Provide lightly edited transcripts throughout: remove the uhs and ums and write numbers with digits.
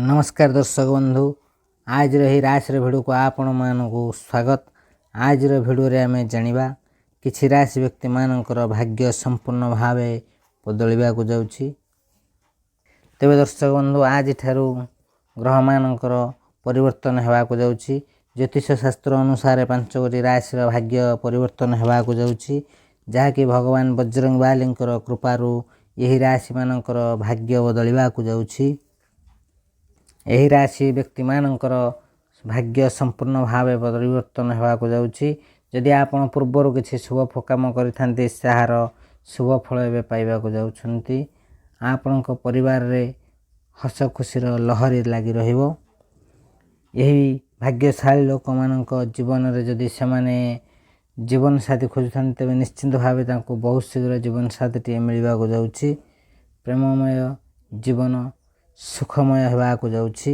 नमस्कार दर्शक बंधु आज रही राशि भिडियो को आपण मानकु स्वागत। आज भिडियो रे आमे जानिबा किछि राशि व्यक्ति मानकर भाग्य संपूर्ण भावे बदलिबा को जाउछि। तेबे दर्शक बंधु आज ठारू ग्रह मानकर परिवर्तन हेबा को जाउछि। ज्योतिष शास्त्र अनुसार 5 गोटी राशि भाग्य परिवर्तन हेबा को जाउछि, जहा कि भगवान बजरंग बालींकर कृपारू यही राशि मानकर भाग्य बदलिबा को जाउछि। यही राशि व्यक्ति मानकर भाग्य संपूर्ण भावे परिवर्तन हेबा को जाउछि। जदि आपण पूर्वर किछि शुभ काम करिथांते साहार शुभ फल एबे पाइबा को जाउछंती। आपनक परिवार रे हस खुशी लहरी लागि रहिबो। यही भाग्यशाली लोक मानक जीवन रे जदि सेमाने जीवन साथी खोजुथांते तेबे निश्चित भावे तांको बहुत शीघ्र जीवन साथी टी मिलबा को जाउछि। प्रेममय जीवन सुखमय हेबा को जाउछि।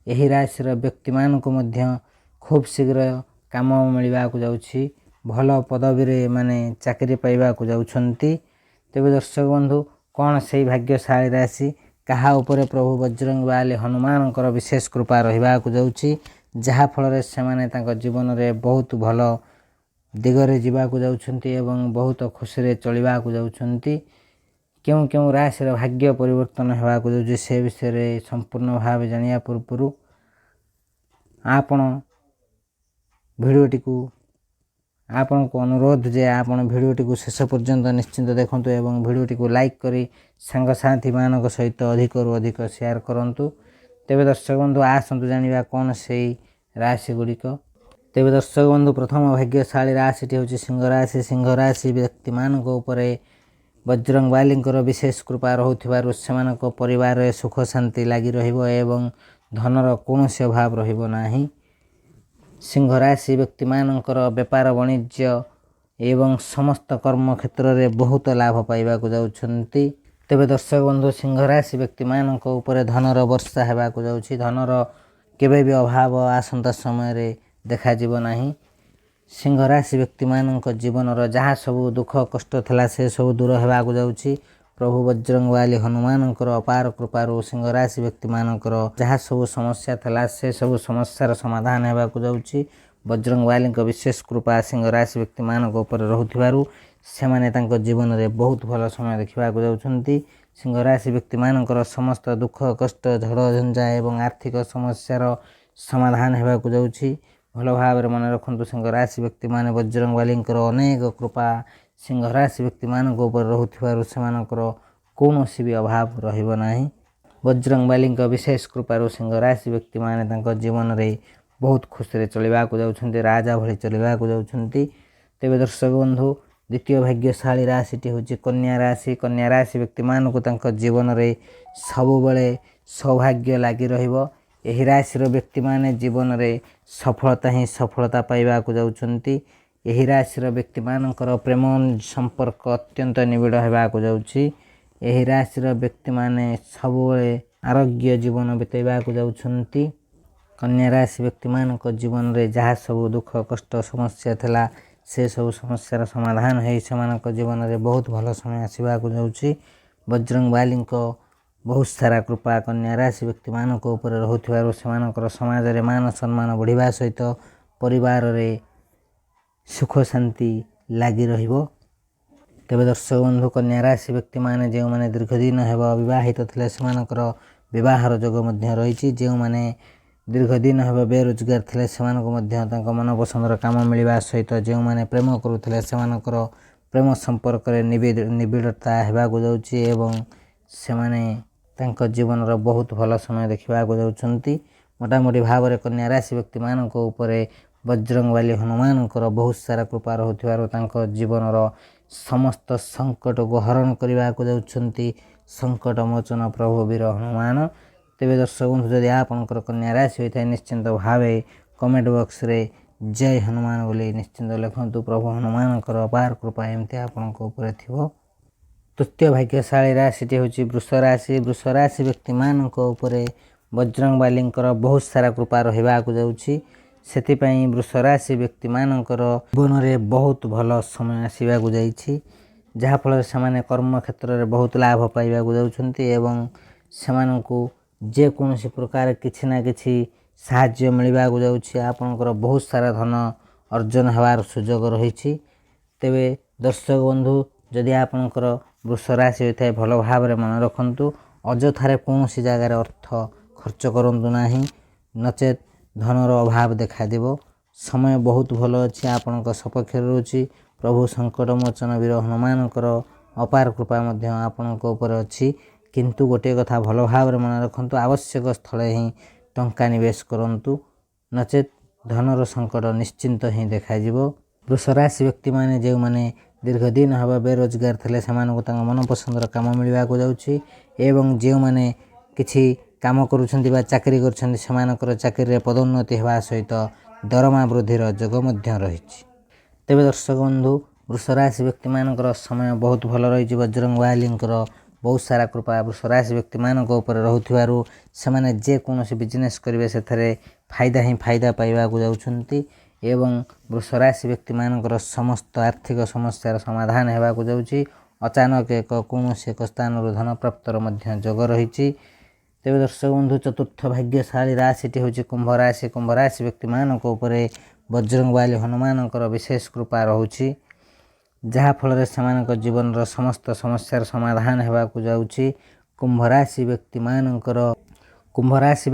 यही राशि व्यक्ति मानक मध्य खूब शीघ्र काम मिलबा को जाउछि। भल पदवी रे माने चाकरी पाइबा को जाउछंती। तेबे दर्शक बंधु कौन सही भाग्यशाली राशि कहा उपरे प्रभु बजरंग बाली हनुमानकर विशेष कृपा रहिबा को जाउछि, जहा फल रे सेमाने तांको जीवन रे बहुत भल दिगरे जीवा को जाउछंती एवं बहुत खुशी रे चलिबा को जाउछंती। क्यों क्यों राशि भाग्य परिवर्तन हेबा को जाउछि से विषय रे संपूर्ण भाव जानिया पूर्व आपण भिडियोटी को आपण को अनुरोध जे आपण भिडियोटी को शेष पर्यंत निश्चिंत देखंतु एवं भिडियोटी को लाइक करी संग साथी मानक सहित अधिक रु अधिक शेयर करंतु। तेबे दर्शक बंधु आसंतु जानिबा कोन सेही राशि गुड़िक। तेबे दर्शक बंधु प्रथम भाग्यशाली राशिटी होछि सिंह राशि। सिंह राशि व्यक्ति मानक उपरे बजरंग बालींकर विशेष कृपा रहुथिबारु सेमानक परिवार रे सुख शांति लागि रहिबो एवं धनर कोनोसी अभाव रहिबो नाही। सिंह राशि व्यक्ति मानकर व्यापार वाणिज्य एवं समस्त कर्म क्षेत्र रे बहुत लाभ पाइबा को जाउछंती। तेबे दर्शक बंधु सिंह राशि व्यक्ति मानक उपरे धनर वर्षा हेबा को जाउछि। धनर केबे भी अभाव आसंता समय रे देखा जीव नाही। सिंह राशि व्यक्ति मानक जीवन जहाँ सब दुख कष्ट थला से सब दूर हेबा को जाउछि। प्रभु बजरंग बाली हनुमानकर अपार कृपारू सिंह राशि व्यक्ति मानकर जहाँ सब समस्या थला से सब समस्यार समाधान हेबा को जाउछि। बजरंग बाली विशेष कृपा सिंह राशि व्यक्ति मानक ऊपर रहुथिबारु सेमाने तांको जीवन रे बहुत भल समय देखिबा को जाउछंती। सिंह राशि व्यक्ति मानकर समस्त दुख कष्ट झड़ झंझा एवं आर्थिक समस्यार समाधान हेबा को जाउछि। भल भाव मन रखु सिंह राशि व्यक्ति माने बजरंग बालींकर अनेक कृपा सिंह राशि व्यक्ति मानक ऊपर रहुथिबारु सेमानकर कौनसी भी अभाव रहिबो नाही। बजरंग बालींक विशेष कृपारू सिंह राशि व्यक्ति माने तांको जीवन रे बहुत खुशी रे चलिबा को जाउछंती, राजा भली चलिबा को जाउछंती। तेबे दर्शक बंधु द्वितीय भाग्यशाली राशिटी होछि कन्या राशि। कन्या राशि व्यक्ति मानक तांको जीवन रे सबु बेले सौभाग्य लागि रहिबो। यही राशि व्यक्ति माने जीवन रे सफलता ही सफलता पाइबा को जाउछंती। यही राशि व्यक्ति मानकर प्रेम संपर्क अत्यंत निबिड़ हेबा को जाउछि। यही राशि व्यक्ति माने सबुबले आरोग्य जीवन बिताइबा को जाउछंती। कन्या राशि व्यक्ति मानक जीवन रे जहाँ सब दुख कष्ट समस्या थला से सब समस्यार समाधान है सेमानक जीवन रे बहुत भल समय आसीबा को जाउछि। बजरंग बालींक बहुत सारा कृपा कन्या राशि व्यक्ति मानक ऊपर रहुथिबारु सेमानकर समाज रे मान सम्मान बढ़िबा सहित परिवार रे सुख शांति लागि रहिबो। तेबे दर्शक बंधु कन्या राशि व्यक्ति माने जे माने दीर्घदिन हेबा अविवाहित थिले सेमानकर विवाहर जोग मध्य रहिछि। जे माने दीर्घदिन हेबा बेरोजगार थिले सेमानक मध्य तांको मन पसंदर काम मिलिबा सहित जे माने प्रेम करुथिले सेमानकर प्रेम संपर्क रे निबिड़ता हेबा को जाउछि एवं सेमाने तांको जीवन रो बहुत भल समय देखिबा को जाउछंती। मोटामोटी भाव रे कन्या राशि व्यक्ति मानक ऊपरे बजरंग बाली हनुमानकर बहुत सारा कृपा रहुथिबारु तांको जीवन रो समस्त संकट को हरण करबा को जाउछंती संकट मोचन प्रभु वीर हनुमान। तेबे दर्शक बंधु जदि आपनकर कन्या राशि होइथाय निश्चिंत भावे कमेंट बॉक्स रे जय हनुमान बोली निश्चिंत लिखंतु। प्रभु हनुमानकर अपार कृपा एमती आपनक ऊपर थिबो। तृतीय भाग्यशाली राशिटी होछि वृष राशि। वृष राशि व्यक्ति मानक ऊपर बजरंग बालींकर बहुत सारा कृपा रहिबा को जाउछि। सेतिपई वृष राशि व्यक्ति मानकर जीवन रे बहुत भल समय आसीबा को जाइछि, जहा फल से माने कर्म क्षेत्र रे बहुत लाभ पाइबा को जाउछंती एवं सेमानकु ଯେକୌଣସି ପ୍ରକାର କିଛି ନା କିଛି ସାହାଯ୍ୟ ମିଳିବାକୁ ଯାଉଛି। ଆପଣଙ୍କର ବହୁତ ସାରା ଧନ ଅର୍ଜନ ହେବାର ସୁଯୋଗ ରହିଛି। ତେବେ ଦର୍ଶକ ବନ୍ଧୁ, ଯଦି ଆପଣଙ୍କର ବୃଷ ରାଶି ହୋଇଥାଏ ଭଲ ଭାବରେ ମନେ ରଖନ୍ତୁ, ଅଯଥାରେ କୌଣସି ଜାଗାରେ ଅର୍ଥ ଖର୍ଚ୍ଚ କରନ୍ତୁ ନାହିଁ, ନଚେତ୍ ଧନର ଅଭାବ ଦେଖାଦେବ। ସମୟ ବହୁତ ଭଲ ଅଛି, ଆପଣଙ୍କ ସପକ୍ଷରେ ରହୁଛି। ପ୍ରଭୁ ସଙ୍କଟମୋଚନ ବୀର ହନୁମାନଙ୍କର ଅପାର କୃପା ମଧ୍ୟ ଆପଣଙ୍କ ଉପରେ ଅଛି। କିନ୍ତୁ ଗୋଟିଏ କଥା ଭଲ ଭାବରେ ମନେ ରଖନ୍ତୁ, ଆବଶ୍ୟକ ସ୍ଥଳେ ହିଁ ଟଙ୍କା ନିବେଶ କରନ୍ତୁ, ନଚେତ୍ ଧନର ସଙ୍କଟ ନିଶ୍ଚିନ୍ତ ହିଁ ଦେଖାଯିବ। ବୃଷ ରାଶି ବ୍ୟକ୍ତିମାନେ ଯେଉଁମାନେ ଦୀର୍ଘ ଦିନ ହେବ ବେରୋଜଗାର ଥିଲେ ସେମାନଙ୍କୁ ତାଙ୍କ ମନପସନ୍ଦର କାମ ମିଳିବାକୁ ଯାଉଛି ଏବଂ ଯେଉଁମାନେ କିଛି କାମ କରୁଛନ୍ତି ବା ଚାକିରି କରୁଛନ୍ତି ସେମାନଙ୍କର ଚାକିରିରେ ପଦୋନ୍ନତି ହେବା ସହିତ ଦରମା ବୃଦ୍ଧିର ଯୋଗ ମଧ୍ୟ ରହିଛି। ତେବେ ଦର୍ଶକ ବନ୍ଧୁ, ବୃଷ ରାଶି ବ୍ୟକ୍ତିମାନଙ୍କର ସମୟ ବହୁତ ଭଲ ରହିଛି। ବଜରଙ୍ଗ ବାଲିଙ୍କର ବହୁତ ସାରା କୃପା ବୃଷ ରାଶି ବ୍ୟକ୍ତିମାନଙ୍କ ଉପରେ ରହୁଥିବାରୁ ସେମାନେ ଯେକୌଣସି ବିଜନେସ୍ କରିବେ ସେଥିରେ ଫାଇଦା ହିଁ ଫାଇଦା ପାଇବାକୁ ଯାଉଛନ୍ତି ଏବଂ ବୃଷ ରାଶି ବ୍ୟକ୍ତିମାନଙ୍କର ସମସ୍ତ ଆର୍ଥିକ ସମସ୍ୟାର ସମାଧାନ ହେବାକୁ ଯାଉଛି। ଅଚାନକ କୌଣସି ଏକ ସ୍ଥାନରୁ ଧନ ପ୍ରାପ୍ତର ମଧ୍ୟ ଯୋଗ ରହିଛି। ତେବେ ଦର୍ଶକ ବନ୍ଧୁ, ଚତୁର୍ଥ ଭାଗ୍ୟଶାଳୀ ରାଶିଟି ହେଉଛି କୁମ୍ଭ ରାଶି। କୁମ୍ଭ ରାଶି ବ୍ୟକ୍ତିମାନଙ୍କ ଉପରେ ବଜରଙ୍ଗବାଲି ହନୁମାନଙ୍କର ବିଶେଷ କୃପା ରହୁଛି, ଯାହାଫଳରେ ସେମାନଙ୍କ ଜୀବନର ସମସ୍ତ ସମସ୍ୟାର ସମାଧାନ ହେବାକୁ ଯାଉଛି। କୁମ୍ଭ ରାଶି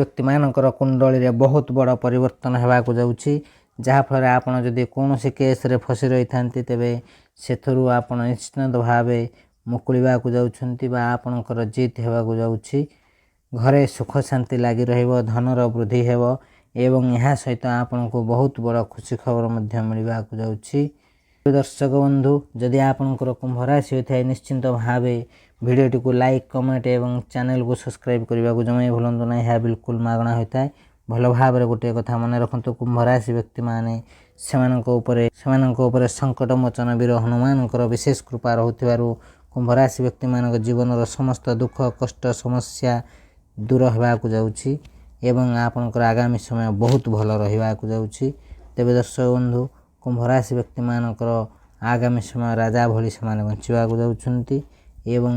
ବ୍ୟକ୍ତିମାନଙ୍କର କୁଣ୍ଡଳୀରେ ବହୁତ ବଡ଼ ପରିବର୍ତ୍ତନ ହେବାକୁ ଯାଉଛି, ଯାହାଫଳରେ ଆପଣ ଯଦି କୌଣସି କେସ୍ରେ ଫସି ରହିଥାନ୍ତି ତେବେ ସେଥିରୁ ଆପଣ ନିଶ୍ଚିନ୍ତ ଭାବେ ମୁକୁଳିବାକୁ ଯାଉଛନ୍ତି ବା ଆପଣଙ୍କର ଜିତ୍ ହେବାକୁ ଯାଉଛି। ଘରେ ସୁଖ ଶାନ୍ତି ଲାଗି ରହିବ, ଧନର ବୃଦ୍ଧି ହେବ ଏବଂ ଏହା ସହିତ ଆପଣଙ୍କୁ ବହୁତ ବଡ଼ ଖୁସି ଖବର ମଧ୍ୟ ମିଳିବାକୁ ଯାଉଛି। ଦର୍ଶକ ବନ୍ଧୁ, ଯଦି ଆପଣଙ୍କର କୁମ୍ଭ ରାଶି ହୋଇଥାଏ ନିଶ୍ଚିନ୍ତ ଭାବେ ଭିଡ଼ିଓଟିକୁ ଲାଇକ୍, କମେଣ୍ଟ ଏବଂ ଚ୍ୟାନେଲକୁ ସବସ୍କ୍ରାଇବ୍ କରିବାକୁ ଜମା ଭୁଲନ୍ତୁ ନାହିଁ। ଏହା ବିଲକୁଲ ମାଗଣା ହୋଇଥାଏ। ଭଲ ଭାବରେ ଗୋଟିଏ କଥା ମନେ ରଖନ୍ତୁ, କୁମ୍ଭ ରାଶି ବ୍ୟକ୍ତିମାନେ ସେମାନଙ୍କ ଉପରେ ସଙ୍କଟମୋଚନ ବୀର ହନୁମାନଙ୍କର ବିଶେଷ କୃପା ରହୁଥିବାରୁ କୁମ୍ଭ ରାଶି ବ୍ୟକ୍ତିମାନଙ୍କ ଜୀବନର ସମସ୍ତ ଦୁଃଖ କଷ୍ଟ ସମସ୍ୟା ଦୂର ହେବାକୁ ଯାଉଛି ଏବଂ ଆପଣଙ୍କର ଆଗାମୀ ସମୟ ବହୁତ ଭଲ ରହିବାକୁ ଯାଉଛି। ତେବେ ଦର୍ଶକ ବନ୍ଧୁ, କୁମ୍ଭ ରାଶି ବ୍ୟକ୍ତିମାନଙ୍କର ଆଗାମୀ ସମୟ ରାଜା ଭଳି ସେମାନେ ବଞ୍ଚିବାକୁ ଯାଉଛନ୍ତି ଏବଂ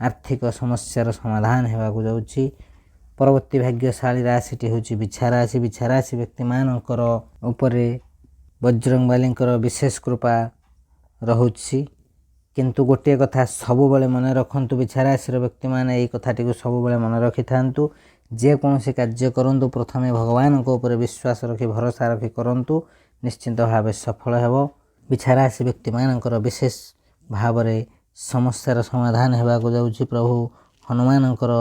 ଆର୍ଥିକ ସମସ୍ୟାର ସମାଧାନ ହେବାକୁ ଯାଉଛି। ପରବର୍ତ୍ତୀ ଭାଗ୍ୟଶାଳୀ ରାଶିଟି ହେଉଛି ବିଛା ରାଶି। ବିଛା ରାଶି ବ୍ୟକ୍ତିମାନଙ୍କର ଉପରେ ବଜରଙ୍ଗବାଲିଙ୍କର ବିଶେଷ କୃପା ରହୁଛି। କିନ୍ତୁ ଗୋଟିଏ କଥା ସବୁବେଳେ ମନେ ରଖନ୍ତୁ, ବିଛା ରାଶିର ବ୍ୟକ୍ତିମାନେ ଏହି କଥାଟିକୁ ସବୁବେଳେ ମନେ ରଖିଥାନ୍ତୁ, ଯେକୌଣସି କାର୍ଯ୍ୟ କରନ୍ତୁ ପ୍ରଥମେ ଭଗବାନଙ୍କ ଉପରେ ବିଶ୍ୱାସ ରଖି ଭରସା ରଖି କରନ୍ତୁ, ନିଶ୍ଚିନ୍ତ ଭାବେ ସଫଳ ହେବ। ବିଛା ରାଶି ବ୍ୟକ୍ତିମାନଙ୍କର ବିଶେଷ ଭାବରେ ସମସ୍ୟାର ସମାଧାନ ହେବାକୁ ଯାଉଛି। ପ୍ରଭୁ ହନୁମାନଙ୍କର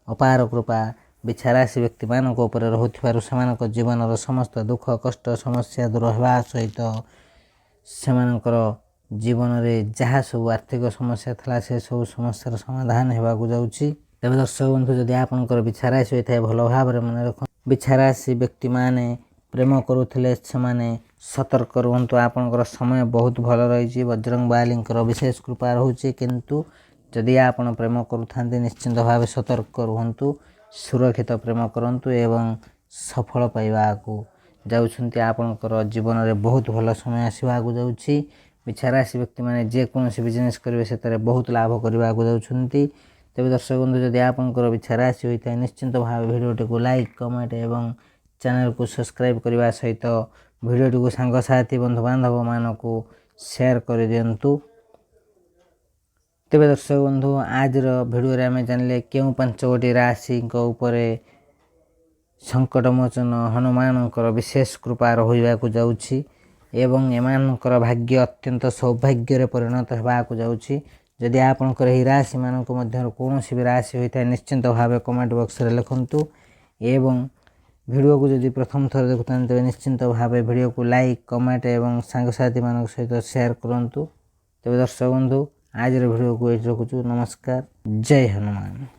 ଅପାର କୃପା ବିଛା ରାଶି ବ୍ୟକ୍ତିମାନଙ୍କ ଉପରେ ରହୁଥିବାରୁ ସେମାନଙ୍କ ଜୀବନର ସମସ୍ତ ଦୁଃଖ କଷ୍ଟ ସମସ୍ୟା ଦୂର ହେବା ସହିତ ସେମାନଙ୍କର ଜୀବନରେ ଯାହା ସବୁ ଆର୍ଥିକ ସମସ୍ୟା ଥିଲା ସେସବୁ ସମସ୍ୟାର ସମାଧାନ ହେବାକୁ ଯାଉଛି। ତେବେ ଦର୍ଶକ ବନ୍ଧୁ, ଯଦି ଆପଣଙ୍କର ବିଛା ରାଶି ହୋଇଥାଏ ଭଲ ଭାବରେ ମନେ ରଖନ୍ତୁ, ବିଛା ରାଶି ବ୍ୟକ୍ତିମାନେ ପ୍ରେମ କରୁଥିଲେ ସେମାନେ ସତର୍କ ରୁହନ୍ତୁ। ଆପଣଙ୍କର ସମୟ ବହୁତ ଭଲ ରହିଛି। ବଜରଙ୍ଗବାଲିଙ୍କର ବିଶେଷ କୃପା ରହୁଛି, କିନ୍ତୁ ଯଦି ଆପଣ ପ୍ରେମ କରୁଥାନ୍ତି ନିଶ୍ଚିନ୍ତ ଭାବେ ସତର୍କ ରୁହନ୍ତୁ, ସୁରକ୍ଷିତ ପ୍ରେମ କରନ୍ତୁ ଏବଂ ସଫଳ ପାଇବାକୁ ଯାଉଛନ୍ତି। ଆପଣଙ୍କର ଜୀବନରେ ବହୁତ ଭଲ ସମୟ ଆସିବାକୁ ଯାଉଛି। ବିଛା ରାଶି ବ୍ୟକ୍ତିମାନେ ଯେକୌଣସି ବିଜନେସ୍ କରିବେ ସେଥିରେ ବହୁତ ଲାଭ କରିବାକୁ ଯାଉଛନ୍ତି। ତେବେ ଦର୍ଶକ ବନ୍ଧୁ, ଯଦି ଆପଣଙ୍କର ବିଛା ରାଶି ହୋଇଥାଏ ନିଶ୍ଚିନ୍ତ ଭାବେ ଭିଡ଼ିଓଟିକୁ ଲାଇକ୍, କମେଣ୍ଟ ଏବଂ ଚ୍ୟାନେଲକୁ ସବସ୍କ୍ରାଇବ୍ କରିବା ସହିତ ଭିଡ଼ିଓଟିକୁ ସାଙ୍ଗସାଥି ବନ୍ଧୁବାନ୍ଧବମାନଙ୍କୁ ସେୟାର କରିଦିଅନ୍ତୁ। ତେବେ ଦର୍ଶକ ବନ୍ଧୁ, ଆଜିର ଭିଡ଼ିଓରେ ଆମେ ଜାଣିଲେ କେଉଁ 5ଗୋଟି ରାଶିଙ୍କ ଉପରେ ସଙ୍କଟମୋଚନ ହନୁମାନଙ୍କର ବିଶେଷ କୃପା ରହିବାକୁ ଯାଉଛି ଏବଂ ଏମାନଙ୍କର ଭାଗ୍ୟ ଅତ୍ୟନ୍ତ ସୌଭାଗ୍ୟରେ ପରିଣତ ହେବାକୁ ଯାଉଛି। ଯଦି ଆପଣଙ୍କର ଏହି ରାଶିମାନଙ୍କ ମଧ୍ୟରୁ କୌଣସି ବି ରାଶି ହୋଇଥାଏ ନିଶ୍ଚିନ୍ତ ଭାବେ କମେଣ୍ଟ ବକ୍ସରେ ଲେଖନ୍ତୁ ଏବଂ ଭିଡ଼ିଓକୁ ଯଦି ପ୍ରଥମ ଥର ଦେଖୁଥାନ୍ତି ତେବେ ନିଶ୍ଚିନ୍ତ ଭାବେ ଭିଡ଼ିଓକୁ ଲାଇକ୍, କମେଣ୍ଟ ଏବଂ ସାଙ୍ଗସାଥିମାନଙ୍କ ସହିତ ସେୟାର କରନ୍ତୁ। ତେବେ ଦର୍ଶକ ବନ୍ଧୁ, ଆଜିର ଭିଡ଼ିଓକୁ ଏଇଠି ରଖୁଛୁ। ନମସ୍କାର, ଜୟ ହନୁମାନ।